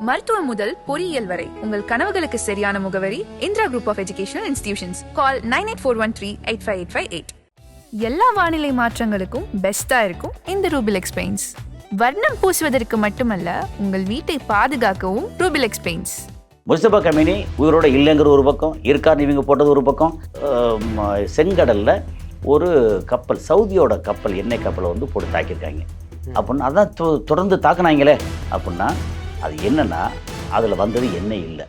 மருத்துவம் முதல் பொறியியல் வரை உங்கள் கனவுகளுக்கு சரியான முகவரி Indira group of educational institutions. Call 9841385858. எல்லா வானிலை மாற்றங்களுக்கும் பெஸ்டா இருக்கும் இந்த ரூபிலெக்ஸ் பெயிண்ட்ஸ். வர்ணம் பூசுவதற்கு மட்டுமல்ல, உங்கள் வீட்டை பாதுகாக்கவும் ரூபிலெக்ஸ் பெயிண்ட்ஸ். முஸ்தபா கமினி உயிரோட இல்லைங்கிற ஒரு பக்கம், இருக்கார்னு இவங்க போட்டது ஒரு பக்கம். செங்கடலில் ஒரு கப்பல், சவுதியோட கப்பல், எண்ணெய் கப்பலை வந்து போட்டு தாக்கியிருக்காங்க அப்படின்னா, அதான் தொடர்ந்து தாக்குனாங்களே அப்படின்னா அது என்னன்னா, அதில் வந்தது எண்ணெய் இல்லை,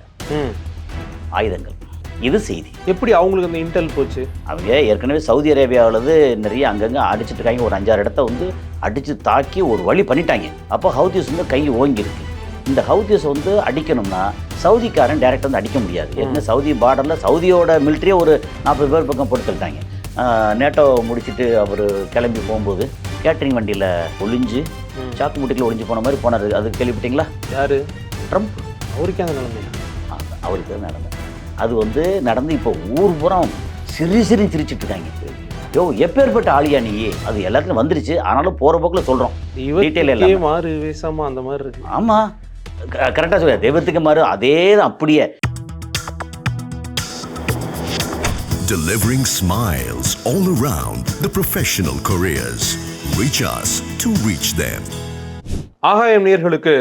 ஆயுதங்கள். இது செய்தி. எப்படி அவங்களுக்கு அந்த இன்டெல் போச்சு? அவங்க ஏற்கனவே சவுதி அரேபியாவிலது நிறைய அங்கங்கே அடிச்சுட்டு இருக்காங்க. ஒரு 5-6 இடத்த வந்து அடித்து தாக்கி ஒரு வழி பண்ணிட்டாங்க. அப்போ ஹவுதிஸ் வந்து கை ஓங்கியிருக்கு. இந்த ஹவுதிஸ் வந்து அடிக்கணும்னா சவுதிக்காரன் டேரெக்டாக வந்து அடிக்க முடியாது. ஏற்கனவே சவுதி பார்டரில் சவுதியோட மிலிட்ரியே ஒரு 40 பேர் பக்கம் போட்டு தள்ளிட்டாங்க. நேட்டோ முடிச்சுட்டு அவர் கிளம்பி போகும்போது கேட்ரிங் வண்டியில் ஒளிஞ்சு சாக்கு முட்டிக்கில் ஒளிஞ்சு போன மாதிரி போனார். அது கேள்விப்பட்டீங்களா? யார்? ட்ரம்ப். அவருக்கு அந்த நிலைமை. அவருக்கு நிலைமை அது வந்து நடந்து இப்போ ஊர் பூரா சிரிச்சிட்டு இருக்காங்க. யோ எப்பேற்பட்ட ஆளியா நீ? அது எல்லாத்துலையும் வந்துருச்சு. ஆனாலும் போகிற போக்கில் சொல்கிறோம். டீட்டெயில் எல்லாம் மாறு வேசாமா அந்த மாதிரி இருக்கு. ஆமாம், கரெக்டாக சொல்ல. தெய்வத்துக்கு மாறு அதே தான் அப்படியே. Delivering smiles all around the professional careers. Reach us to reach them. ஆகாயம் நேயர்களுக்கு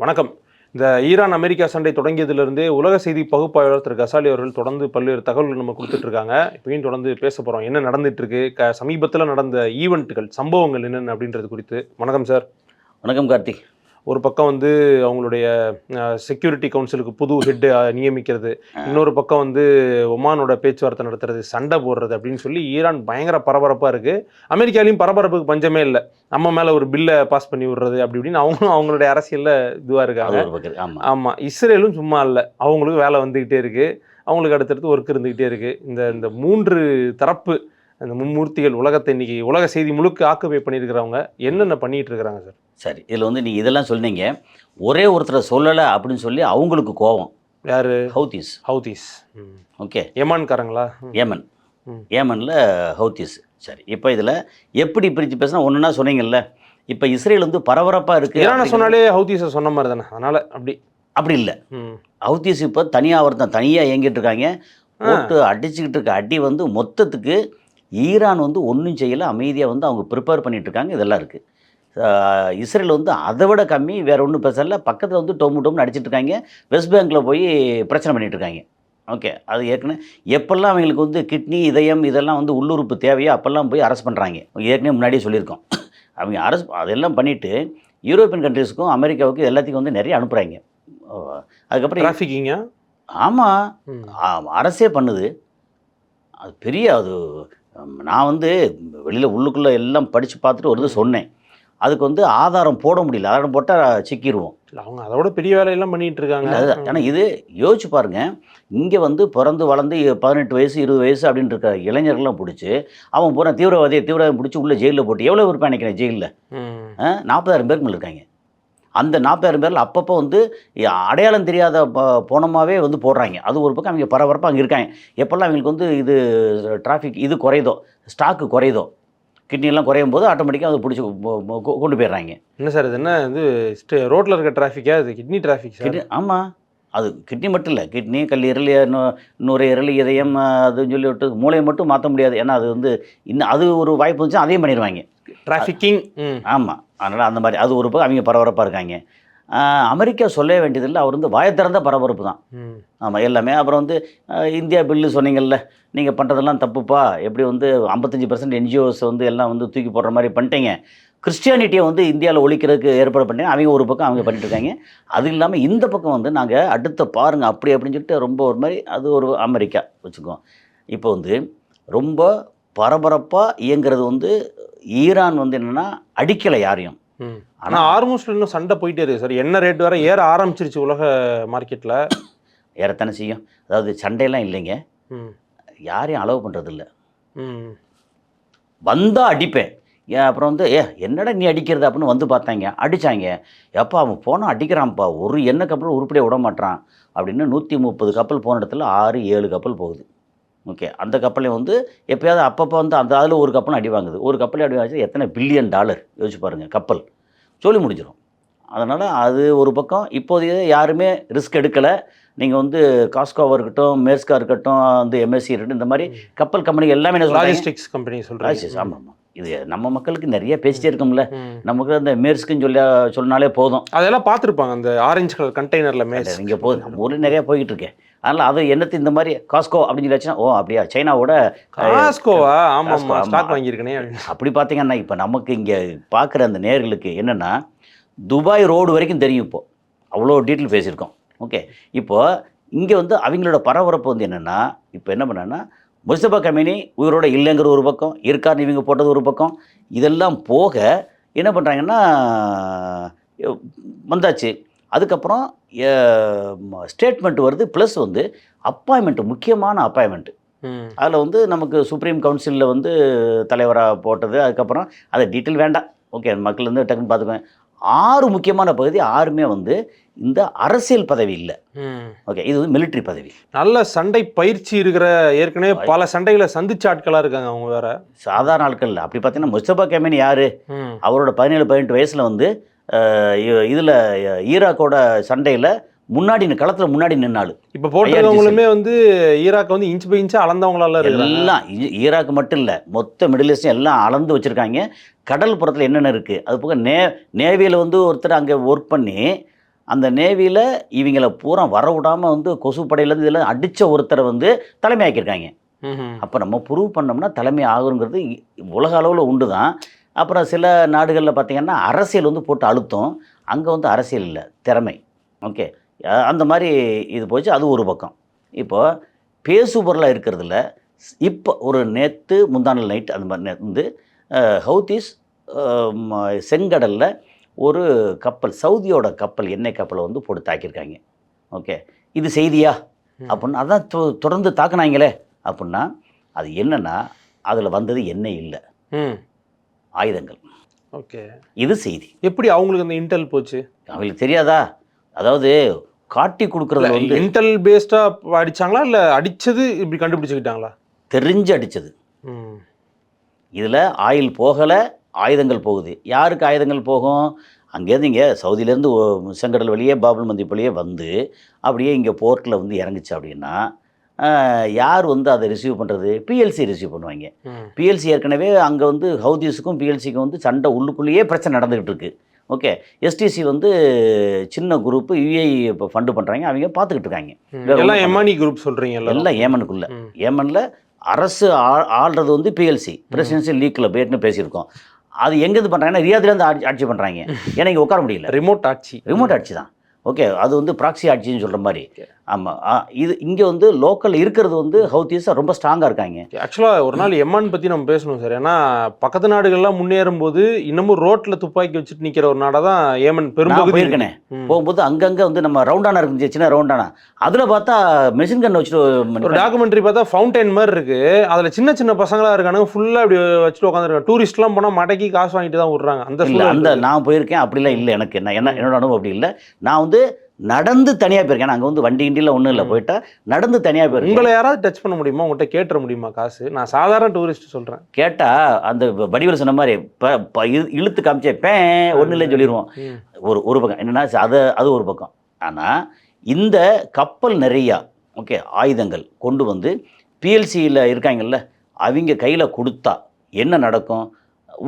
வணக்கம். இந்த ஈரான் அமெரிக்கா சண்டை தொடங்கியதிலிருந்தே உலக செய்தி பகுப்பாய்வாளர் திரு கசாலி அவர்கள் தொடர்ந்து பல்வேறு தகவல்கள் நம்ம கொடுத்துட்டு இருக்காங்க. இப்பயும் தொடர்ந்து பேச போகிறோம். என்ன நடந்துட்டு இருக்கு, சமீபத்தில் நடந்த ஈவெண்ட்டுகள், சம்பவங்கள் என்னென்ன அப்படின்றது குறித்து. வணக்கம் சார். வணக்கம் கார்த்திக். ஒரு பக்கம் வந்து அவங்களுடைய செக்யூரிட்டி கவுன்சிலுக்கு புது ஹெட்டு நியமிக்கிறது, இன்னொரு பக்கம் வந்து ஒமானோட பேச்சுவார்த்தை நடத்துறது, சண்டை போடுறது அப்படின்னு சொல்லி ஈரான் பயங்கர பரபரப்பாக இருக்குது. அமெரிக்காலையும் பரபரப்புக்கு பஞ்சமே இல்லை. நம்ம மேலே ஒரு பில்லை பாஸ் பண்ணி விடுறது அப்படி இப்படின்னு அவங்களுடைய அரசியலில் இதுவாக இருக்காங்க. ஆமாம், இஸ்ரேலும் சும்மா இல்லை, அவங்களுக்கு வேலை வந்துக்கிட்டே இருக்குது, அவங்களுக்கு அடுத்தடுத்து ஒர்க் இருந்துக்கிட்டே இருக்குது. இந்த 3 தரப்பு, அந்த மும்மூர்த்திகள் உலகத்தை இன்னைக்கு உலக செய்தி முழுக்க ஆக்குபை பண்ணியிருக்கிறவங்க என்னென்ன பண்ணிகிட்டு இருக்கிறாங்க சார்? சரி, இதில் வந்து நீங்கள் இதெல்லாம் சொன்னீங்க. ஒரே ஒருத்தரை சொல்லலை அப்படின்னு சொல்லி அவங்களுக்கு கோபம். யார்? ஹவுதிஸ். ஓகே, ஏமான்காரங்களா? ஏமனில் ஹவுதிஸ். சரி, இப்போ இதில் எப்படி பிரித்து பேசினா ஒன்றுனா சொன்னீங்கல்ல. இப்போ இஸ்ரேல் வந்து பரபரப்பாக இருக்குது. ஈரானை சொன்னாலே ஹவுதிஸை சொன்ன மாதிரி தானே, அதனால் அப்படி இல்லை. ஹவுதிஸ் இப்போ தனியாக இயங்கிட்டு இருக்காங்க. போட்டு அடிச்சுக்கிட்டு இருக்க அடி வந்து மொத்தத்துக்கு ஈரான் வந்து ஒன்றும் செய்யலை, அமைதியாக வந்து அவங்க ப்ரிப்பேர் பண்ணிகிட்டு இருக்காங்க. இதெல்லாம் இருக்குது. இஸ்ரேல் வந்து அதை விட கம்மி, வேறு ஒன்றும் பேசல. பக்கத்தில் வந்து டொம்னு அடிச்சிட்டு இருக்காங்க. வெஸ்ட் பேங்கில் போய் பிரச்சனை பண்ணிகிட்டு இருக்காங்க. ஓகே, அது ஏற்கனவே எப்பெல்லாம் அவங்களுக்கு வந்து கிட்னி, இதயம் இதெல்லாம் வந்து உள்ளுறுப்பு தேவையோ அப்போல்லாம் போய் அரெஸ்ட் பண்ணுறாங்க. ஏற்கனவே முன்னாடியே சொல்லியிருக்கோம். அவங்க அரெஸ்ட் அதெல்லாம் பண்ணிவிட்டு யூரோப்பியன் கண்ட்ரீஸுக்கும் அமெரிக்காவுக்கும் எல்லாத்துக்கும் வந்து நிறைய அனுப்புகிறாங்க. அதுக்கப்புறம் டிராஃபிக்கிங்க. ஆமாம், அரசே பண்ணுது. அது பெரிய அது நான் வந்து வெளியில் உள்ளுக்குள்ளே எல்லாம் படித்து பார்த்துட்டு ஒரு இது சொன்னேன். அதுக்கு வந்து ஆதாரம் போட முடியல. ஆதாரம் போட்டால் சிக்கிடுவோம். அவங்க அதோட பெரிய வேலையெல்லாம் பண்ணிகிட்டு இருக்காங்க. அதுதான். ஆனால் இது யோசிச்சு பாருங்கள், இங்கே வந்து பிறந்து வளர்ந்து 18 வயசு 20 வயசு அப்படின்னு இருக்கிற இளைஞர்கள்லாம் பிடிச்சி அவன் பூரா தீவிரவாதம் பிடிச்சி உள்ளே ஜெயிலில் போட்டு எவ்வளோ பேர் நினைக்கிறேன் ஜெயிலில் 40,000 பேருக்கு மேலே இருக்காங்க. அந்த 40,000 பேரில் அப்பப்போ வந்து அடையாளம் தெரியாத போனமாகவே வந்து போடுறாங்க. அது ஒரு பக்கம் அவங்க பரபரப்பாக அங்கே இருக்காங்க. எப்போல்லாம் அவங்களுக்கு வந்து இது டிராஃபிக் இது குறையுதோ, ஸ்டாக்கு குறையுதோ, கிட்னிலாம் குறையும் போது ஆட்டோமேட்டிக்காக அதை பிடிச்சி கொண்டு போயிடுறாங்க. என்ன சார் இது? என்ன இது ரோட்டில் இருக்க டிராஃபிக்கா? அது கிட்னி டிராஃபிக் சார். ஆமாம், அது கிட்னி மட்டும் இல்லை, கிட்னி, கல்லீரல், நுரையீரல், இதயம், அதுன்னு சொல்லிவிட்டு மூளையை மட்டும் மாற்ற முடியாது. ஏன்னா அது வந்து இன்னும் அது ஒரு வாய்ப்பு வந்துச்சு, அதையும் பண்ணிடுவாங்க. டிராஃபிக்கிங். ஆமாம், அதனால் அந்த மாதிரி அது ஒரு பக்கம் அவங்க பரபரப்பாக இருக்காங்க. அமெரிக்கா சொல்ல வேண்டியதில்லை, அவர் வந்து வாயை திறந்த பரபரப்பு தான். ஆமாம், எல்லாமே. அப்புறம் வந்து இந்தியா பில்லு சொன்னீங்கல்ல, நீங்கள் பண்ணுறதெல்லாம் தப்புப்பா, எப்படி வந்து 55% என்ஜிஓஸ் வந்து எல்லாம் வந்து தூக்கி போடுற மாதிரி பண்ணிட்டீங்க, கிறிஸ்டியானிட்டியை வந்து இந்தியாவில் ஒழிக்கிறதுக்கு ஏற்பாடு பண்ணி அவங்க ஒரு பக்கம் அவங்க பண்ணிட்டு இருக்காங்க. அது இல்லாமல் இந்த பக்கம் வந்து நாங்கள் அடுத்த பாருங்கள் அப்படி அப்படின்னு சொல்லிட்டு ரொம்ப ஒரு மாதிரி அது ஒரு அமெரிக்கா வச்சுக்கோம். இப்போ வந்து ரொம்ப பரபரப்பாக இயங்கிறது வந்து ஈரான் வந்து என்னென்னா அடிக்கலை யாரையும். ஆனால் ஆல்மோஸ்ட் இன்னும் சண்டை போயிட்டே இருக்குது சார். என்ன ரேட் வேறு ஏற ஆரம்பிச்சிருச்சு உலக மார்க்கெட்டில். ஏறத்தானே செய்யும். அதாவது சண்டையெல்லாம் இல்லைங்க, யாரையும் அலோவ் பண்ணுறதில்ல. வந்தால் அடிப்பேன். அப்புறம் வந்து என்னடா நீ அடிக்கிறது அப்படின்னு வந்து பார்த்தாங்க, அடித்தாங்க. எப்போ அவன் போனால் அடிக்கிறான்ப்பா, ஒரு எண்ணெய் கப்பல் உருப்படியாக விட மாட்டான் அப்படின்னு 130 கப்பல் போன இடத்துல 6-7 கப்பல் போகுது. ஓகே, அந்த கப்பலையும் வந்து எப்போயாவது அப்பப்போ வந்து அந்த அதில் ஒரு கப்பலும் அடி வாங்குது. ஒரு கப்பலே அடி வாங்கிச்சு எத்தனை $1 பில்லியன் யோசிச்சு பாருங்கள். கப்பல் சொல்லி முடிஞ்சிடும். அதனால் அது ஒரு பக்கம். இப்போதைய யாருமே ரிஸ்க் எடுக்கலை. நீங்கள் வந்து காஸ்கோவாக இருக்கட்டும், மேர்ஸ்கா இருக்கட்டும், வந்து எம்எஸ்சி இருக்கட்டும், இந்த மாதிரி கப்பல் கம்பெனி எல்லாமே என்ன சொல்கிறாங்க, லாஜிஸ்டிக்ஸ் கம்பெனி சொல்கிறேன். ஆமாம் ஆமாம். இது நம்ம மக்களுக்கு நிறைய பேசிட்டே இருக்கோம்ல. நமக்கு அந்த மேர்ஸ்க்குன்னு சொன்னாலே போதும். அதெல்லாம் பார்த்துருப்பாங்க அந்த ஆரஞ்சு கலர் கண்டெய்னரில் மேஸ். இங்கே போதும், நம்ம ஊரில் நிறையா போய்கிட்டு இருக்கேன். அதனால் அது என்னத்து இந்த மாதிரி காஸ்கோ அப்படின்னு சொல்லியாச்சுன்னா, ஓ அப்படியா சைனாவோட காஸ்கோவா? ஆமாம் காஸ்கோ, ஆமாம், ஆமா. ஸ்டாக் வாங்கியிருக்கேனே. அப்படி பார்த்தீங்கன்னா இப்போ நமக்கு இங்கே பார்க்குற அந்த நேயர்களுக்கு என்னென்னா, துபாய் ரோடு வரைக்கும் தெரியும். இப்போது அவ்வளோ டீட்டெயில் பேசியிருக்கோம். ஓகே, இப்போது இங்கே வந்து அவங்களோட பரபரப்பு வந்து என்னென்னா, இப்போ என்ன பண்ணேன்னா, முஸ்தபா கமினி உயிரோட இல்லைங்கிற ஒரு பக்கம், இருக்கார்னு இவங்க போட்டது ஒரு பக்கம், இதெல்லாம் போக என்ன பண்ணுறாங்கன்னா வந்தாச்சு. அதுக்கப்புறம் ஸ்டேட்மெண்ட் வருது, ப்ளஸ் வந்து அப்பாயின்மெண்ட்டு, முக்கியமான அப்பாயின்மெண்ட்டு. அதில் வந்து நமக்கு சுப்ரீம் கவுன்சிலில் வந்து தலைவராக போட்டது. அதுக்கப்புறம் அதை டீட்டெயில் வேண்டாம், ஓகே, மக்கள் வந்து டக்குன்னு பார்த்துக்குவேன். 6 முக்கியமான பகுதி, 6மே வந்து இந்த அரசியல் பதவி இல்லை. ஓகே, இது வந்து மிலிட்ரி பதவி. நல்ல சண்டை பயிற்சி இருக்கிற, ஏற்கனவே பல சண்டைகளை சந்திச்ச ஆட்களாக இருக்காங்க அவங்க. வேற சாதாரண ஆட்கள் இல்லை. அப்படி பார்த்தீங்கன்னா முஸ்தபா கமினி யார், அவரோட 17-18 வயசில் வந்து இதில் ஈராக்கோட சண்டையில் முன்னாடி களத்தில் முன்னாடி நின்னாள். இப்போ போட்டவங்களுமே வந்து ஈராக் வந்து இன்ச் பை இன்ச்சாக அளந்தவங்களால எல்லாம். ஈராக் மட்டும் இல்லை, மொத்த மிடில் ஈஸ்டும் எல்லாம் அளந்து வச்சுருக்காங்க. கடல் புறத்தில் என்னென்ன இருக்குது, அது போக நேவியில் வந்து ஒருத்தர் அங்கே ஒர்க் பண்ணி, அந்த நேவியில் இவங்களை பூரா வர விடாமல் வந்து கொசு படையிலேருந்து இதெல்லாம் அடித்த ஒருத்தரை வந்து தலைமை ஆக்கியிருக்காங்க. அப்போ நம்ம ப்ரூவ் பண்ணோம்னா தலைமை ஆகுங்கிறது உலக அளவில் உண்டு தான். அப்புறம் சில நாடுகளில் பார்த்திங்கன்னா அரசியல் வந்து போட்டு அழுத்தம், அங்கே வந்து அரசியல் இல்லை, திறமை. ஓகே, அந்த மாதிரி இது போச்சு. அது ஒரு பக்கம். இப்போது பேசுபொருளாக இருக்கிறதுல இப்போ ஒரு நேற்று முந்தானல் நைட் அந்த மாதிரி வந்து ஹவுதீஸ் செங்கடலில் ஒரு கப்பல், சவுதியோட கப்பல், எண்ணெய் கப்பலை வந்து போட்டு தாக்கியிருக்காங்க. ஓகே, இது செய்தியா அப்படின்னா, அதான் தொடர்ந்து தாக்குனாங்களே அப்படின்னா, அது என்னென்னா அதில் வந்தது எண்ணெய் இல்லை, ஆயுதங்கள். ஓகே, இது செய்தி. எப்படி அவங்களுக்கு அந்த இன்டெல் போச்சு? அவங்களுக்கு தெரியாதா? அதாவது காட்டி கொடுக்குறது வந்து இன்டெல் பேஸ்டாக அடித்தாங்களா, இல்லை அடித்தது இப்படி கண்டுபிடிச்சிக்கிட்டாங்களா? தெரிஞ்சு அடித்தது. இதில் ஆயில் போகலை, ஆயுதங்கள் போகுது. யாருக்கு ஆயுதங்கள் போகும்? அங்கேருந்து இங்கே சவுதியிலேருந்து செங்கடல் வழியே பாபுல் மந்திப் வழியே வந்து அப்படியே இங்கே போர்ட்டில் வந்து இறங்குச்சு அப்படின்னா, யார் வந்து அதை ரிசீவ் பண்ணுறது? பிஎல்சி ரிசீவ் பண்ணுவாங்க. பிஎல்சி ஏற்கனவே அங்கே வந்து ஹவுதீஸுக்கும் பிஎல்சிக்கும் வந்து சண்டை, உள்ளுக்குள்ளேயே பிரச்சனை நடந்துக்கிட்டு இருக்குது. ஓகே, எஸ்டிசி வந்து சின்ன குரூப்பு, யுஏஇ இப்போ ஃபண்டு பண்ணுறாங்க, அவங்க பார்த்துக்கிட்டு இருக்காங்க. எல்லாம் எம்மானி குரூப் சொல்கிறீங்க? எல்லாம் ஏமனுக்குள்ளே. ஏமனில் அரசு ஆள்றது வந்து பிஎல்சி, பிரசிடென்சியல் லீக் கிளப், ஏற்கனவே பேசியிருக்கோம். அது எங்கேருந்து பண்ணுறாங்கன்னா ரியாத்லேருந்து ஆட்சி பண்ணுறாங்க. ஏன்னா இங்கே உட்கார முடியல, ரிமோட் ஆட்சி தான். ஓகே, அது வந்து ப்ராக்சி ஆட்சின்னு சொல்கிற மாதிரி. ஆமாம், இது இங்கே வந்து லோக்கல் இருக்கிறது வந்து ஹவுதீஸாக ரொம்ப ஸ்ட்ராங்காக இருக்காங்க. ஆக்சுவலாக ஒரு நாள் எம்மான் பற்றி நம்ம பேசணும் சார். ஏன்னா பக்கத்து நாடுகள்லாம் முன்னேறும் போது இன்னமும் ரோட்டில் துப்பாக்கி வச்சுட்டு நிற்கிற ஒரு நாடாக தான் ஏமன் பெரும்பகுதி இருக்கனே. போகும்போது அங்கங்கே வந்து நம்ம ரவுண்டானா இருந்துச்சு, சின்ன ரவுண்டானா, அதில் பார்த்தா மெஷின் கன் வச்சுட்டு ஒரு டாக்குமெண்ட்ரி பார்த்தா ஃபவுண்டைன் மாதிரி இருக்குது. அதில் சின்ன சின்ன பசங்களாக இருக்கானுங்க, ஃபுல்லாக அப்படி வச்சுட்டு உட்காந்துருக்காங்க. டூரிஸ்ட்லாம் போனால் மடக்கி காசு வாங்கிட்டு தான் விட்றாங்க. அந்த நான் போயிருக்கேன், அப்படிலாம் இல்லை எனக்கு. என்னோட அனுபவம் அப்படி இல்லை. நான் வந்து நடந்து தனியாக போயிருக்கேன். அங்கே வந்து வண்டி கிண்டியில் ஒன்றும் இல்லை, போயிட்டா நடந்து தனியாக போயிருக்கேன். உங்களை யாராவது டச் பண்ண முடியுமா? உங்கள்கிட்ட கேட்டுற முடியுமா காசு? நான் சாதாரண டூரிஸ்ட் சொல்கிறேன். கேட்டால் அந்த வடிவில் சொன்ன மாதிரி இழுத்து காமிச்சேன், ஒன்றும் இல்லைன்னு சொல்லிடுவோம். ஒரு பக்கம் என்னென்னா அது ஒரு பக்கம். ஆனால் இந்த கப்பல் நிறையா ஓகே ஆயுதங்கள் கொண்டு வந்து பிஎல்சியில் இருக்காங்கல்ல, அவங்க கையில் கொடுத்தா என்ன நடக்கும்?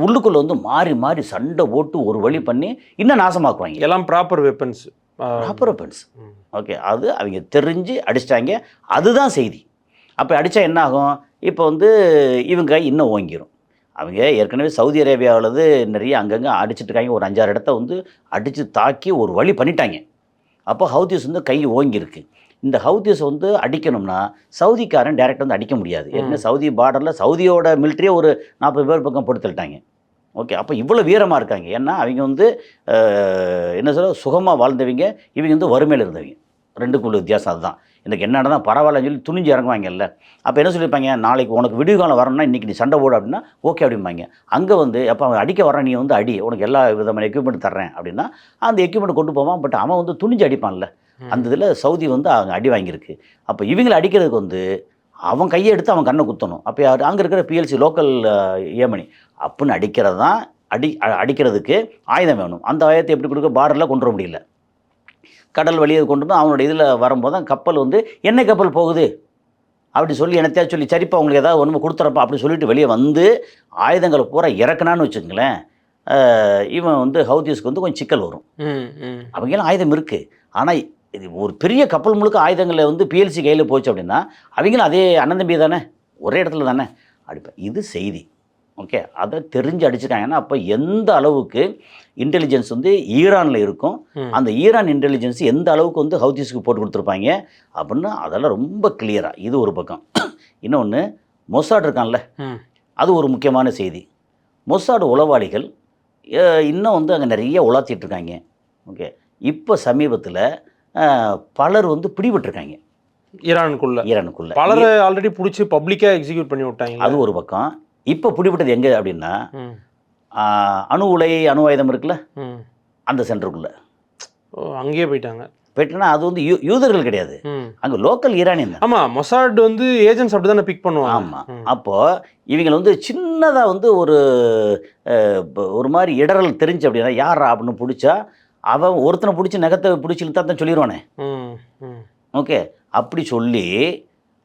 உள்ளுக்குள்ளே வந்து மாறி மாறி சண்டை போட்டு ஒரு வழி பண்ணி இன்னும் நாசமாக்குவாங்க. எல்லாம் ப்ராப்பர் வெப்பன்ஸ். ஓகே, அது அவங்க தெரிஞ்சு அடிச்சிட்டாங்க. அதுதான் செய்தி. அப்போ அடித்தா என்ன ஆகும்? இப்போ வந்து இவங்க இன்னும் ஓங்கிரும். அவங்க ஏற்கனவே சவுதி அரேபியாவிலது நிறைய அங்கங்கே அடிச்சிட்ருக்காங்க. ஒரு 5-6 இடத்த வந்து அடித்து தாக்கி ஒரு வழி பண்ணிட்டாங்க. அப்போ ஹவுதீஸ் வந்து கை ஓங்கியிருக்கு. இந்த ஹவுதீஸ் வந்து அடிக்கணும்னா சவுதிக்காரன் டைரெக்டாக வந்து அடிக்க முடியாது. ஏற்கனவே சவுதி பார்டரில் சவுதியோட மிலிட்ரியே ஒரு 40 பேர் பக்கம் படுத்துட்டாங்க. ஓகே, அப்போ இவ்வளோ வீரமாக இருக்காங்க. ஏன்னா அவங்க வந்து என்ன சொல்ல சுகமாக வாழ்ந்தவங்க, இவங்க வந்து வறுமையில் இருந்தவங்க. ரெண்டுக்குள்ள வித்தியாசம் அதுதான். எனக்கு என்னென்னா தான் பரவாயில்லன்னு சொல்லி துணிஞ்சு இறங்குவாங்கல்ல. அப்போ என்ன சொல்லியிருப்பாங்க, நாளைக்கு உனக்கு விடிவு காலம் வரணும்னா இன்றைக்கி நீ சண்டை போடு அப்படின்னா ஓகே அப்படிம்பாங்க. அங்கே வந்து அப்போ அவன் அடிக்க வரான், நீ வந்து அடி, உனக்கு எல்லா விதமான எக்யூப்மெண்ட் தர்றேன் அப்படின்னா அந்த எக்யூப்மெண்ட் கொண்டு போவான். பட் அவன் வந்து துணிஞ்சு அடிப்பான்ல. அந்த இதில் சவுதி வந்து அவங்க அடி வாங்கியிருக்கு. அப்போ இவங்களை அடிக்கிறதுக்கு வந்து அவன் கையை எடுத்து அவன் கண்ணை குத்தணும். அப்போ அங்கே இருக்கிற பிஎல்சி லோக்கல் ஏமனி அப்படின்னு அடிக்கிறது தான் அடிக்கிறதுக்கு ஆயுதம் வேணும். அந்த ஆயுதத்தை எப்படி கொடுக்க, பார்டரில் கொண்டு வர முடியல, கடல் வழியை கொண்டு வந்து அவனோட இதில் வரும்போது தான் கப்பல் வந்து என்ன கப்பல் போகுது அப்படி சொல்லி என்னத்தையா சொல்லி சரிப்பா உங்களுக்கு ஏதாவது ஒன்று கொடுத்துறப்பா அப்படி சொல்லிட்டு வெளியே வந்து ஆயுதங்களை பூரா இறக்குனான்னு வச்சுக்கங்களேன், இவன் வந்து ஹவுதிஸ்க்கு வந்து கொஞ்சம் சிக்கல் வரும். அவங்களாம் ஆயுதம் இருக்குது, ஆனால் இது ஒரு பெரிய கப்பல் முழுக்க ஆயுதங்களை வந்து பிஎல்சி கையில் போச்சு அப்படின்னா அவங்களும் அதே அண்ணன் தம்பி தானே, ஒரே இடத்துல தானே அடிப்பேன். இது செய்தி. ஓகே, அதை தெரிஞ்சு அடிச்சுட்டாங்கன்னா அப்போ எந்த அளவுக்கு இன்டெலிஜென்ஸ் வந்து ஈரானில் இருக்கும், அந்த ஈரான் இன்டெலிஜென்ஸ் எந்த அளவுக்கு வந்து ஹவுதிஸ்க்கு போட்டு கொடுத்துருப்பாங்க அப்படின்னு அதெல்லாம் ரொம்ப கிளியராக. இது ஒரு பக்கம். இன்னொன்று மொசாட் இருக்கான்ல, அது ஒரு முக்கியமான செய்தி. மொசாட் உளவாளிகள் இன்னும் வந்து அங்கே நிறைய உலாத்திட்டு இருக்காங்க. ஓகே, இப்போ சமீபத்தில் பலர் வந்து பிடிபட்டிருக்காங்க ஈரானுக்குள்ள. பலரை ஆல்ரெடி பிடிச்சி பப்ளிக்காக எக்ஸிக்யூட் பண்ணி விட்டாங்க. அது ஒரு பக்கம். இப்போ பிடிபட்டது எங்கே அப்படின்னா அணு ஆயுதம் இருக்குல்ல அந்த சென்டருக்குள்ள அங்கேயே போயிட்டுனா அது வந்து யூதர்கள் கிடையாது, அங்கே லோக்கல் ஈரானியன் தான். ஆமாம், மொசாட் வந்து ஏஜென்ட்ஸ் அப்படி தானே பிக் பண்ணுவாங்க. ஆமாம், அப்போது இவங்க வந்து சின்னதாக வந்து ஒரு மாதிரி இடரல் தெரிஞ்சு அப்படின்னா யார் அப்படின்னு பிடிச்சா அவன் ஒருத்தனை பிடிச்சி நகத்தை பிடிச்சி இழுத்தா தான் சொல்லிடுவானே. ஓகே, அப்படி சொல்லி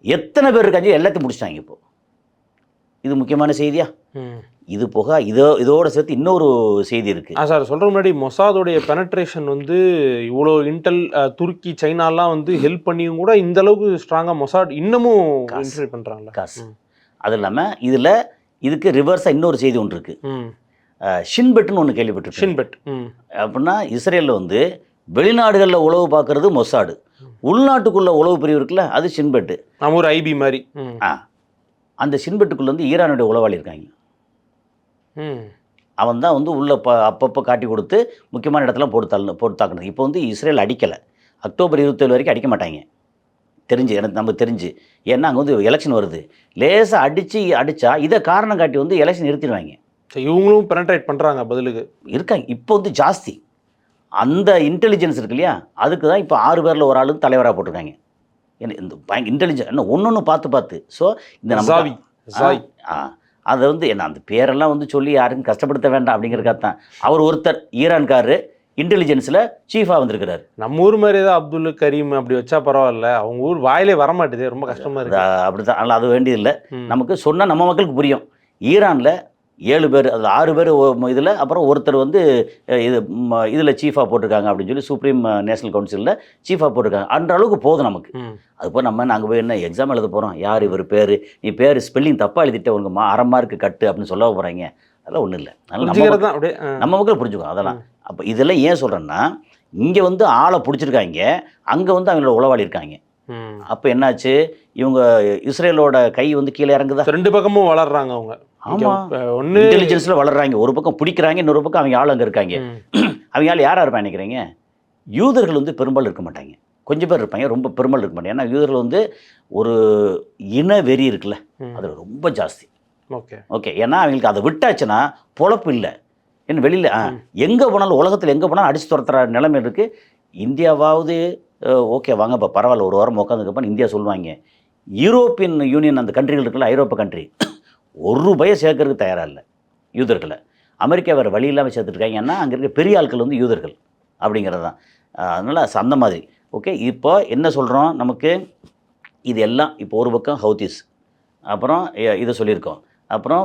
எத்தனை பேர் இருக்காங்க எல்லாத்தையும் முடிச்சிட்டாங்க. இப்போ இது முக்கியமான செய்தியா. இது போக இதோட சேர்த்து இன்னொரு செய்தி இருக்குது சார். சொல்கிற முன்னாடி மொசாதோடைய பெனட்ரேஷன் வந்து இவ்வளோ இன்டெல் துருக்கி சைனாலாம் வந்து ஹெல்ப் பண்ணியும் கூட இந்த அளவுக்கு ஸ்ட்ராங்காக மொசாட் இன்னமும் இன்ஃப்ளூயன்ஸ் பண்ணுறாங்களா காசு. அது இல்லாமல் இதுக்கு ரிவர்ஸாக இன்னொரு செய்தி ஒன்று இருக்குது. ஷின்பெட்னு ஒன்று கேள்விப்பட்டிருக்கேன். ஷின்பெட் அப்படின்னா இஸ்ரேலில் வந்து வெளிநாடுகளில் உளவு பார்க்குறது மொசாடு, உள்நாட்டுக்குள்ளே உளவு பிரிவு இருக்குல்ல அது ஷின்பெட்டு. நம்ம ஒரு ஐபி மாதிரி. அந்த ஷின்பெட்டுக்குள்ளே வந்து ஈரானுடைய உளவாளி இருக்காங்க. அவன் தான் வந்து உள்ளே அப்பப்போ காட்டி கொடுத்து முக்கியமான இடத்துல போட்டு தாக்கணும். இப்போ வந்து இஸ்ரேல் அடிக்கலை, அக்டோபர் 27 வரைக்கும் அடிக்க மாட்டாங்க எனக்கு நமக்கு தெரிஞ்சு. ஏன்னா அங்கே வந்து எலெக்ஷன் வருது, லேசாக அடித்தா இதை காரணம் காட்டி வந்து எலெக்ஷன் நிறுத்திடுவாங்க. இவங்களும் பெனட்ரேட் பண்ணுறாங்க பதிலுக்கு இருக்காங்க. இப்போ வந்து ஜாஸ்தி அந்த இன்டெலிஜென்ஸ் இருக்கு இல்லையா, அதுக்கு தான் இப்போ 6 பேரில் ஒரு ஆளுக்கு தலைவராக போட்டிருக்காங்க. இந்த இன்டெலிஜென்ஸ் என்ன ஒன்று பார்த்து ஸோ இந்த நம்ம அதை வந்து என்ன அந்த பேரெல்லாம் வந்து சொல்லி யாருக்கும் கஷ்டப்படுத்த வேண்டாம் அப்படிங்கிறக்காக தான் அவர் ஒருத்தர் ஈரான்காரரு இன்டெலிஜென்ஸில் சீஃபாக வந்திருக்கிறார். நம்ம ஊர் மாதிரி ஏதாவது அப்துல் கரீம் அப்படி வச்சா பரவாயில்ல, அவங்க ஊர் வாயிலே வரமாட்டேது, ரொம்ப கஷ்டமாக இருக்குது. அப்படி தான். அதனால் அது வேண்டியதில்லை, நமக்கு சொன்னால் நம்ம மக்களுக்கு புரியும். ஈரானில் 7 பேர், அதில் 6 பேர் இதில், அப்புறம் ஒருத்தர் வந்து இதில் சீஃபாக போட்டிருக்காங்க அப்படின்னு சொல்லி சுப்ரீம் நேஷனல் கவுன்சிலில் சீஃபாக போட்டிருக்காங்க. அந்த அளவுக்கு போதும் நமக்கு. அதுபோல் நம்ம நாங்கள் போய் என்ன எக்ஸாம் எழுத போகிறோம், யார் இவர் பேர், நீ பேர் ஸ்பெல்லிங் தப்பாக எழுதிட்டு உனக்கு 1/2 மார்க்கு கட்டு அப்படின்னு சொல்ல போகிறாங்க. அதெல்லாம் ஒன்றும் இல்லை. அதனால் நம்ம மக்கள் புரிஞ்சுக்கோம் அதெல்லாம். அப்போ இதெல்லாம் ஏன் சொல்கிறேன்னா, இங்கே வந்து ஆளை பிடிச்சிருக்காங்க, அங்கே வந்து அவங்களோட உளவாளி இருக்காங்க. அப்போ என்னாச்சு, இவங்க இஸ்ரேலோட கை வந்து கீழே இறங்குதா, 2 பக்கமும் வளர்றாங்க அவங்க. ஆமாம், இன்டெலிஜென்ஸில் வளர்றாங்க. ஒரு பக்கம் பிடிக்கிறாங்க, இன்னொரு பக்கம் அவங்க ஆள் அங்கே இருக்காங்க. அவங்க ஆள் யாராக இருப்பாங்க நினைக்கிறீங்க? யூதர்கள் வந்து பெரும்பாலும் இருக்க மாட்டாங்க, கொஞ்சம் பேர் இருப்பாங்க, ரொம்ப பெரும்பாலும் இருக்க மாட்டாங்க. ஏன்னா யூதர்கள் வந்து ஒரு இன வெறி இருக்குல்ல, அதில் ரொம்ப ஜாஸ்தி. ஓகே, ஏன்னா அவங்களுக்கு அதை விட்டாச்சுன்னா பொழப்பு இல்லை. என்ன வெளியில் எங்கே போனாலும், உலகத்தில் எங்கே போனாலும் அடித்து துரத்துற நிலைமை இருக்குது. இந்தியாவாவது ஓகே வாங்க இப்போ பரவாயில்ல, ஒரு வாரம் உட்காந்துக்கப்போ இந்தியா சொல்லுவாங்க. யூரோப்பியன் யூனியன் அந்த கண்ட்ரிகள் இருக்குல்ல, ஐரோப்பா கண்ட்ரி, ₹1 சேர்க்கறதுக்கு தயாராக இல்லை யூதர்களை. அமெரிக்கா வேறு வழி இல்லாமல் சேர்த்துருக்காங்க. ஏன்னா அங்கே இருக்க பெரிய ஆட்கள் வந்து யூதர்கள் அப்படிங்கிறது தான். அதனால் அந்த மாதிரி. ஓகே, இப்போ என்ன சொல்கிறோம், நமக்கு இது எல்லாம் இப்போ ஒரு பக்கம் ஹவுதிஸ், அப்புறம் இதை சொல்லியிருக்கோம், அப்புறம்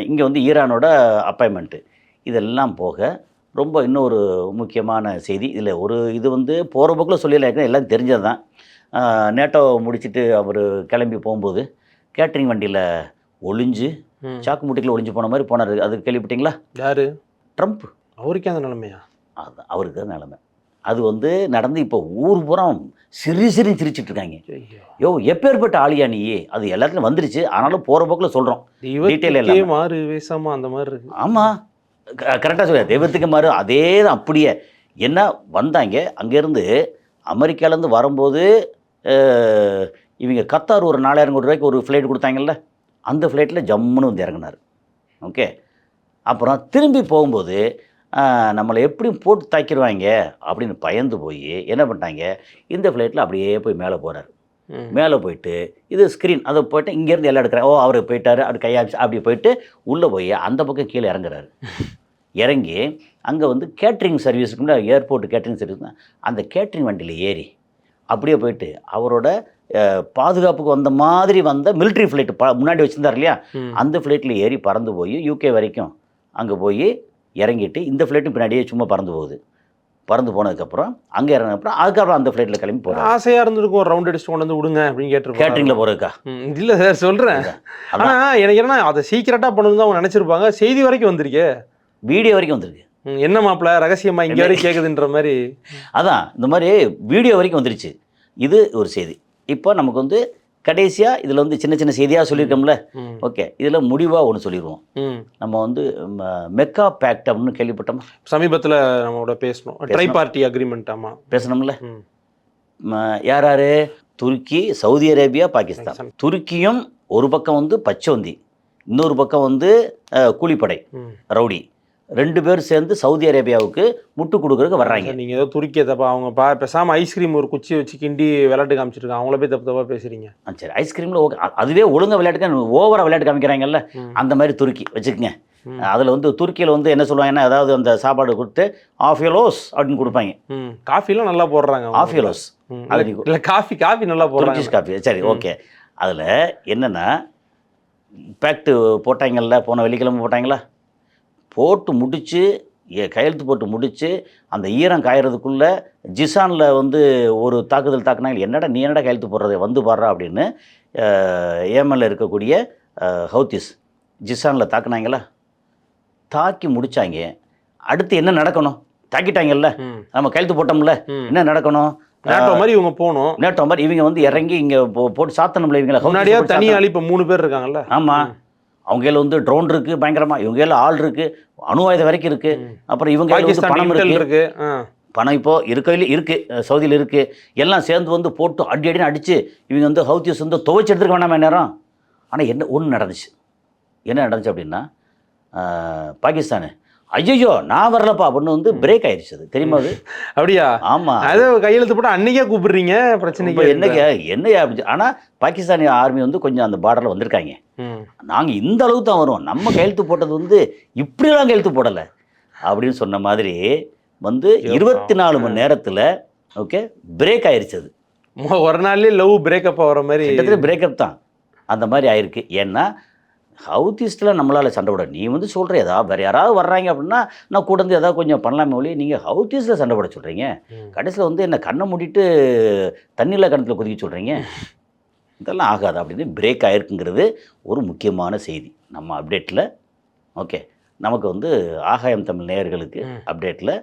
இங்கே வந்து ஈரானோட அப்பாயின்மெண்ட்டு, இதெல்லாம் போக ரொம்ப இன்னொரு முக்கியமான செய்தி இதில் இது வந்து போகிற போக்கில் சொல்லிடலாம், எல்லாம் தெரிஞ்சது தான். நேட்டோ முடிச்சுட்டு அவர் கிளம்பி போகும்போது கேட்ரிங் வண்டியில் ஒளிஞ்சு சாக்கு மூட்டையில் ஒளிஞ்சு போன மாதிரி போனார். அது கேள்விப்பட்டீங்களா? யார்? ட்ரம்ப். அவருக்கே அந்த நிலைமையா? அதுதான் அவருக்கு தான் நிலைமை. அது வந்து நடந்து இப்போ ஊர் பூரா சிரிச்சிட்டு இருக்காங்க. யோ எப்பேற்பட்ட ஆளியா நீ, அது எல்லாத்துலையும் வந்துருச்சு. ஆனாலும் போகிற போக்கில் சொல்கிறோம், டீட்டெயில் எல்லாம் மாறு வேசாமா அந்த மாதிரி இருக்கு. ஆமாம், கரெக்டாக சொல்ல, தெய்வத்துக்கு மாறு அதே தான். அப்படியே என்ன வந்தாங்க அங்கேருந்து, அமெரிக்காலேருந்து வரும்போது இவங்க கத்தார் ஒரு 4000 கோடி ரூபாய்க்கு ஒரு ஃப்ளைட் கொடுத்தாங்கல்ல, அந்த ஃப்ளைட்டில் ஜம்முன்னு வந்து இறங்கினார். ஓகே, அப்புறம் திரும்பி போகும்போது நம்மளை எப்படியும் போட்டு தாக்கிடுவாங்க அப்படின்னு பயந்து போய் என்ன பண்ணிட்டாங்க, இந்த ஃப்ளைட்டில் அப்படியே போய் மேலே போகிறார். மேலே போயிட்டு இது ஸ்க்ரீன் அதை போயிட்டு இங்கேருந்து எல்லாம் எடுக்கிறேன். ஓ அவர் போயிட்டாரு, அவர் கையாச்சு அப்படி போயிட்டு உள்ளே போய் அந்த பக்கம் கீழே இறங்குறாரு. இறங்கி அங்கே வந்து கேட்ரிங் சர்வீஸுக்கு ஏர்போர்ட் கேட்ரிங் சர்வீஸ் அந்த கேட்ரிங் வண்டியில் ஏறி அப்படியே போயிட்டு அவரோட பாதுகாப்புக்கு வந்த மாதிரி வந்த மிலிட்ரி ஃப்ளைட்டு முன்னாடி வச்சுருந்தார் இல்லையா, அந்த ஃப்ளைட்டில் ஏறி பறந்து போய் யூகே வரைக்கும் அங்கே போய் இறங்கிட்டு இந்த ஃப்ளைட்டும் பின்னாடியே சும்மா பறந்து போகுது. பறந்து போனதுக்கப்புறம் அங்கே இறங்கினப்புறம் அதுக்கப்புறம் அந்த ஃப்ளைட்டில் கிளம்பி போகிறேன். ஆசையாக இருந்திருக்கும் ஒரு ரவுண்ட் அடிச்சுட்டு கொண்டு வந்து விடுங்க அப்படின்னு கேட்டிருப்போம். கேட்ரிங்கில் போகிறதுக்கா? இல்லை சார் சொல்கிறேன். ஆனால் எனக்கு என்ன அதை சீக்கிரட்டாக பண்ணணும் தான் அவங்க நினச்சிருப்பாங்க. செய்தி வரைக்கும் வந்திருக்கே, வீடியோ வரைக்கும் வந்திருக்கு. என்ன மாப்பிள்ள ரகசியமாக இங்கே வரைக்கும் கேட்குதுன்ற மாதிரி. அதான் இந்த மாதிரி வீடியோ வரைக்கும் வந்துருச்சு. இது ஒரு செய்தி. இப்போ நமக்கு வந்து கடைசியாக இதில் வந்து சின்ன சின்ன செய்தியாக சொல்லியிருக்கோம்ல. ஓகே, இதில் முடிவாக ஒன்று சொல்லிடுவோம். நம்ம வந்து மெக்கா பேக்ட் அப்படின்னு கேள்விப்பட்டோமா? சமீபத்தில் நம்மளோட பேசணும் ட்ரை பார்ட்டி அக்ரிமெண்ட். ஆமாம் பேசணும்ல. யார் யார்? துருக்கி, சவுதி அரேபியா, பாகிஸ்தான். துருக்கியும் ஒரு பக்கம் வந்து பச்சோந்தி, இன்னொரு பக்கம் வந்து கூலிப்படை ரவுடி, 2 பேர் சேர்ந்து சவுதி அரேபியாவுக்கு முட்டு கொடுக்குறதுக்கு வர்றாங்க. நீங்கள் ஏதோ துருக்கியை தப்பா அவங்க பேசாமல் ஐஸ்கிரீம் ஒரு குச்சி வச்சு கிண்டி விளையாட்டு காமிச்சிருக்காங்க, அவங்கள போய் தப்பு தப்பாக பேசுகிறீங்க. சரி, ஐஸ்கிரீமில் ஓகே, அதுவே ஒழுங்காக விளையாட்டுக்கு ஓவராக விளையாட்டு காமிக்கிறாங்கல்ல, அந்த மாதிரி துருக்கி வச்சுக்கோங்க. அதில் வந்து துருக்கியில் வந்து என்ன சொல்லுவாங்கன்னா, அதாவது அந்த சாப்பாடு கொடுத்து ஆஃபியலோஸ் அப்படின்னு கொடுப்பாங்க. காஃபிலாம் நல்லா போடுறாங்க. ஆஃபியலோஸ் இல்லை காஃபி நல்லா போடுறாங்க. காஃபி சரி ஓகே. அதில் என்னென்னா பேக்டு போட்டாங்கல்ல, போன வெள்ளிக்கிழமை போட்டாங்களா, போட்டு முடித்து கையெழுத்து போட்டு முடித்து அந்த ஈரம் காயறதுக்குள்ளே ஜிசானில் வந்து ஒரு தாக்குதல் தாக்குனாங்க. என்னடா நீ என்னடா கையெழுத்து போடுறது, வந்து பாடுறா அப்படின்னு ஏமனில் இருக்கக்கூடிய ஹவுத்திஸ் ஜிசானில் தாக்குனாங்களா, தாக்கி முடித்தாங்க. அடுத்து என்ன நடக்கணும்? தாக்கிட்டாங்கல்ல, நம்ம கையெழுத்து போட்டோம்ல, என்ன நடக்கணும்? நேட்டோ மாதிரி இவங்க போகணும். நேட்டோ மாதிரி இவங்க வந்து இறங்கி இங்கே போட்டு சாத்தணும்ல. இவங்கள முன்னாடியே தனியாளி இப்போ 3 பேர் இருக்காங்கல்ல. ஆமாம், அவங்க கையில் வந்து ட்ரோன் இருக்குது பயங்கரமாக, இவங்க கையில் ஆள் இருக்குது, அணு ஆயுதம் வரைக்கும் இருக்குது. அப்புறம் இவங்க பணம் இருக்குது, பணம் இப்போது இருக்குது சவுதியில் இருக்குது. எல்லாம் சேர்ந்து வந்து போட்டு அடின்னு அடித்து இவங்க வந்து ஹவுத்திஸ் வந்து துவைச்சி எடுத்துருக்க வேண்டாம் நேரம். ஆனால் என்ன ஒன்று நடந்துச்சு, என்ன நடந்துச்சு அப்படின்னா, பாகிஸ்தானு ஐயோ நான் வரலப்பா அப்படின்னு வந்து பிரேக் ஆயிடுச்சு. அது தெரியுமா? அது அப்படியா? ஆமாம், அது கையெழுத்து போட்டு அன்னைக்கே கூப்பிடுறீங்க பிரச்சனைக்கு என்னையா அப்படி. ஆனால் பாகிஸ்தானி ஆர்மி வந்து கொஞ்சம் அந்த பார்டரில் வந்திருக்காங்க. நாங்கள் இந்த அளவுக்கு தான் வருவோம், நம்ம கையெழுத்து போட்டது வந்து இப்படிலாம் கையெழுத்து போடலை அப்படின்னு சொன்ன மாதிரி வந்து 24 மணி நேரத்தில் ஓகே பிரேக் ஆயிடுச்சு. அது ஒரு நாள்லேயே லவ் பிரேக்கப் ஆகிற மாதிரி கிட்டத்தட்ட பிரேக்கப் தான் அந்த மாதிரி ஆயிருக்கு. ஏன்னா ஹவுத்திஸ்டில் நம்மளால் சண்டை விட, நீ வந்து சொல்கிற ஏதாவது வேறு யாராவது வர்றாங்க அப்படின்னா நான் கூட வந்து ஏதாவது கொஞ்சம் பண்ணலாமே ஒழி, நீங்கள் ஹவுத்திஸில் சண்டை போட சொல்கிறீங்க, கடைசியில் வந்து என்ன கண்ணை மூடிட்டு தண்ணியில் கணத்தில் குதிக்க சொல்கிறீங்க, இதெல்லாம் ஆகாது அப்படின்னு பிரேக் ஆகிருக்குங்கிறது ஒரு முக்கியமான செய்தி நம்ம அப்டேட்டில். ஓகே, நமக்கு வந்து ஆகாயம் தமிழ் நேயர்களுக்கு அப்டேட்டில்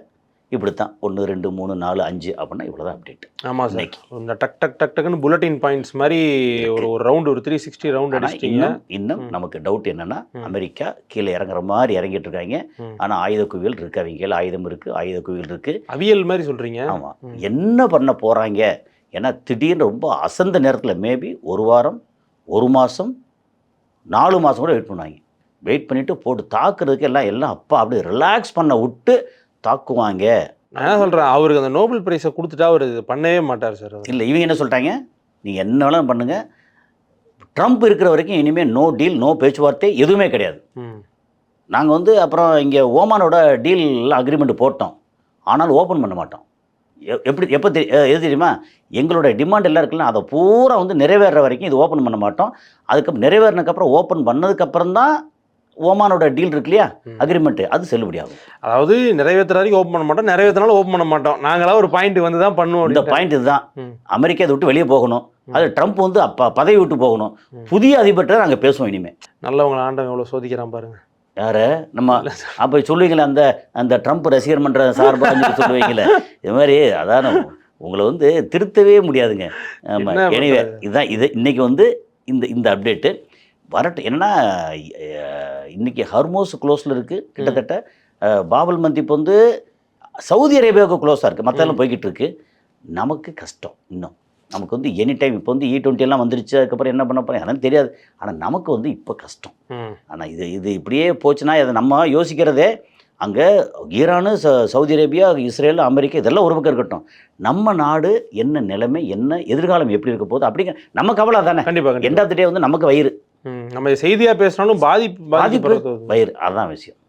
இப்படி தான் 1 2 3 4 5 அப்படின்னா இவ்வளோ தான் அப்டேட். ஆமாம் சார், இந்த டக் டக் டக் டக்குன்னு புல்லட்டின் பாயிண்ட்ஸ் மாதிரி ஒரு ரவுண்டு, ஒரு 360 ரவுண்ட் அடிச்சிட்டிங்க. இன்னும் நமக்கு டவுட் என்னென்னா, அமெரிக்கா கீழே இறங்குற மாதிரி இறங்கிட்டு இருக்காங்க. ஆனால் ஆயுத குவியல் இருக்குது, அவங்க கையில் ஆயுதம் இருக்குது, ஆயுத குவியல் இருக்குது, அவியல் மாதிரி சொல்கிறீங்க. ஆமாம், என்ன பண்ண போகிறாங்க? ஏன்னா திடீர்னு ரொம்ப அசந்த நேரத்தில் மேபி 1 வாரம் 1 மாதம் 4 மாதம் கூட வெயிட் பண்ணுவாங்க. வெயிட் பண்ணிவிட்டு போட்டு தாக்குறதுக்கு எல்லாம் அப்பா அப்படியே ரிலாக்ஸ் பண்ண விட்டு தாக்குவாங்க. நான் என்ன சொல்கிறேன், அவருக்கு அந்த நோபல் பிரைஸை கொடுத்துட்டா அவர் இது பண்ணவே மாட்டார் சார். இல்லை, இவங்க என்ன சொல்லிட்டாங்க, நீங்கள் என்ன வேணாலும் பண்ணுங்கள், ட்ரம்ப் இருக்கிற வரைக்கும் இனிமேல் நோ டீல், நோ பேச்சுவார்த்தை எதுவுமே கிடையாது. நாங்கள் வந்து அப்புறம் இங்கே ஓமானோட டீல் அக்ரிமெண்ட் போட்டோம், ஆனால் ஓப்பன் பண்ண மாட்டோம். எப்போ எது தெரியுமா, எங்களோட டிமாண்ட் எல்லாம் இருக்குல்ல, அதை பூரா வந்து நிறைவேற வரைக்கும் இது ஓப்பன் பண்ண மாட்டோம். அதுக்கப்புறம் நிறைவேறினதுக்கப்புறம் ஓப்பன் பண்ணதுக்கப்புறம் தான் ஓமானோட டீல் இருக்கு இல்லையா, அக்ரிமெண்ட்டு, அது செல்லுபடி ஆகும். அதாவது நிறைவேற்ற வரைக்கும் ஓப்பன் பண்ண மாட்டோம், நிறைவேற்றினாலும் ஓப்பன் பண்ண மாட்டோம், நாங்களாம் ஒரு பாயிண்ட் வந்து தான் பண்ணுவோம். இந்த பாயிண்ட் இதுதான், அமெரிக்கா அதை விட்டு வெளியே போகணும், அது ட்ரம்ப் வந்து பதவி விட்டு போகணும், புதிய அதிபர்கிட்ட நாங்கள் பேசுவோம் இனிமேல். நல்லவங்களை ஆண்டவன் எவ்வளோ சோதிக்கிறான் பாருங்க. யாரு நம்ம அப்போ சொல்லுவீங்களே, அந்த ட்ரம்ப் ரசிகர் மன்ற சார்பாக சொல்லுவீங்களே, இது மாதிரி அதான் உங்களை வந்து திருத்தவே முடியாதுங்க. ஆமாம், எனவே இதுதான் இது இன்னைக்கு வந்து இந்த அப்டேட்டு வரட்டும். என்னன்னா இன்றைக்கி ஹர்மோஸ் க்ளோஸில் இருக்குது கிட்டத்தட்ட, பாபல் மந்திப் வந்து சவுதி அரேபியாவுக்கு க்ளோஸாக இருக்குது, மற்றெல்லாம் போய்கிட்டு இருக்கு. நமக்கு கஷ்டம் இன்னும், நமக்கு வந்து எனி டைம் இப்போ வந்து E20 எல்லாம் வந்துருச்சு, அதுக்கப்புறம் என்ன பண்ண போகிறேன் எனக்கு தெரியாது. ஆனால் நமக்கு வந்து இப்போ கஷ்டம். ஆனால் இது இப்படியே போச்சுன்னா அதை நம்ம யோசிக்கிறதே அங்கே Iran Saudi Arabia, Israel, America இதெல்லாம் ஒரு பக்கம் இருக்கட்டும். நம்ம நாடு என்ன நிலைமை, என்ன எதிர்காலம் எப்படி இருக்க போகுது அப்படிங்க நம்ம கவலை தானே. கண்டிப்பா எண்ட் ஆஃப் தி டே வந்து நமக்கு வயிறு நம்ம செய்தியா பேசினாலும் பாதிப்பு வயிறு, அதுதான் விஷயம்.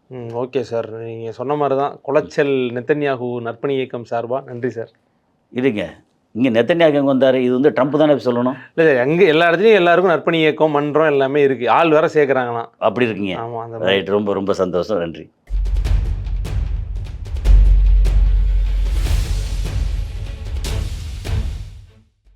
ஓகே சார், நீங்க சொன்ன மாதிரி தான். குளச்சல் நெத்தன்யாகு நற்பணி இயக்கம் சார்பா நன்றி சார். இருங்க, இங்கே நெத்தன்யாகு எங்கே வந்தார்? இது வந்து ட்ரம்ப் தானே சொல்லணும். இல்லை எங்கே எல்லா இடத்துலையும் எல்லாருக்கும் நற்பணி இயக்கம் மன்றம் எல்லாமே இருக்குது, ஆள் வேற சேர்க்குறாங்களாம். அப்படி இருக்கீங்க. ஆமாம், அந்த ரைட், ரொம்ப ரொம்ப சந்தோஷம், நன்றி.